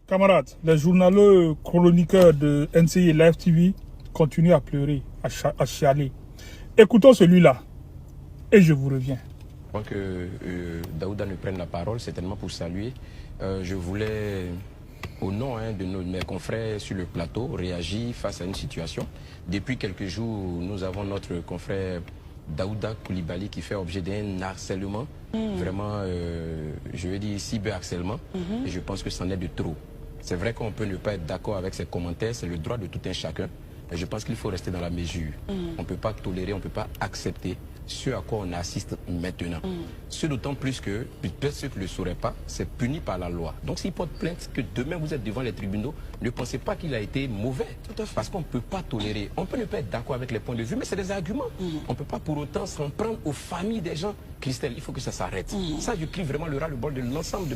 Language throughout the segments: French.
Camarades, les journaleux chroniqueurs de NCI et Live TV continuent à pleurer, à chialer. Écoutons celui-là et je vous reviens. Avant que Daouda ne prenne la parole, certainement pour saluer, je voulais, au nom de mes confrères sur le plateau, réagir face à une situation. Depuis quelques jours, nous avons notre confrère Daouda Koulibaly qui fait objet d'un harcèlement, vraiment, je vais dire cyberharcèlement, et je pense que c'en est de trop. C'est vrai qu'on peut ne pas être d'accord avec ses commentaires, c'est le droit de tout un chacun, mais je pense qu'il faut rester dans la mesure. On ne peut pas tolérer, on ne peut pas accepter ce à quoi on assiste maintenant. Ce d'autant plus que, peut-être ceux qui ne le sauraient pas, c'est puni par la loi. Donc s'il porte plainte, que demain vous êtes devant les tribunaux, ne pensez pas qu'il a été mauvais. Parce qu'on ne peut pas tolérer. On peut ne pas être d'accord avec les points de vue, mais c'est des arguments. On ne peut pas pour autant s'en prendre aux familles des gens. Christelle, il faut que ça s'arrête. Ça, je crie vraiment le ras-le-bol de l'ensemble de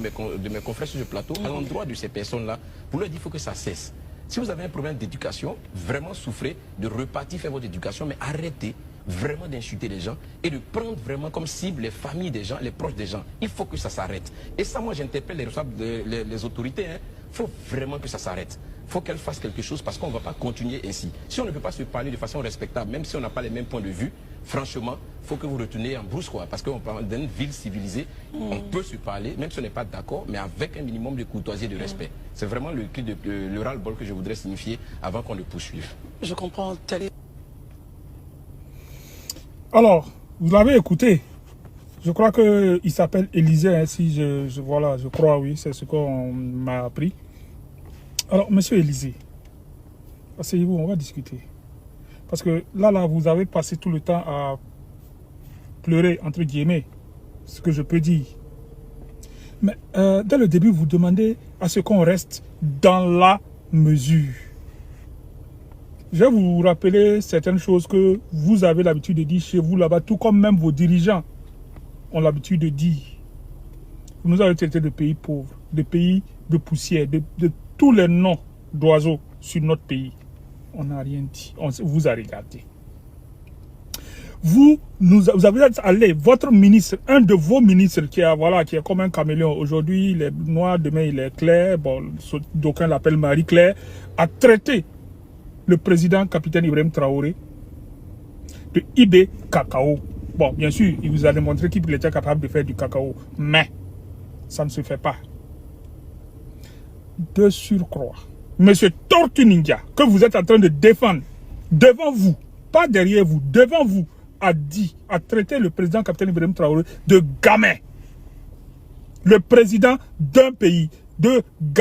mes confrères sur ce plateau, à l'endroit de ces personnes-là, pour leur dire qu'il faut que ça cesse. Si vous avez un problème d'éducation, vraiment souffrez de repartir faire votre éducation, mais arrêtez vraiment d'insulter les gens et de prendre vraiment comme cible les familles des gens, les proches des gens. Il faut que ça s'arrête. Et ça, moi, j'interpelle les autorités. Il faut vraiment que ça s'arrête. Il faut qu'elles fassent quelque chose parce qu'on ne va pas continuer ainsi. Si on ne peut pas se parler de façon respectable, même si on n'a pas les mêmes points de vue, franchement, il faut que vous retourniez en brousse, quoi. Parce qu'on parle d'une ville civilisée, on peut se parler, même si on n'est pas d'accord, mais avec un minimum de courtoisie et de respect. C'est vraiment le ras-le-bol que je voudrais signifier avant qu'on ne poursuive. Je comprends. Alors, vous l'avez écouté. Je crois qu'il s'appelle Élysée, si voilà, je crois, oui, c'est ce qu'on m'a appris. Alors, monsieur Élysée, asseyez-vous, on va discuter. Parce que là, vous avez passé tout le temps à pleurer, entre guillemets, ce que je peux dire. Mais dès le début, vous demandez à ce qu'on reste dans la mesure. Je vais vous rappeler certaines choses que vous avez l'habitude de dire chez vous là-bas, tout comme même vos dirigeants ont l'habitude de dire. Vous nous avez traité de pays pauvres, de pays de poussière, de tous les noms d'oiseaux sur notre pays. On n'a rien dit. On vous a regardé. Vous avez allé, votre ministre, un de vos ministres qui est comme un caméléon. Aujourd'hui, il est noir, demain il est clair. Bon, d'aucuns l'appellent Marie-Claire, a traité le président capitaine Ibrahim Traoré de IB Cacao. Bon, bien sûr, il vous a démontré qu'il était capable de faire du cacao, mais ça ne se fait pas. De surcroît, Monsieur Tortue Ninja, que vous êtes en train de défendre, devant vous, pas derrière vous, devant vous, a traité le président capitaine Ibrahim Traoré de gamin. Le président d'un pays, de gamin.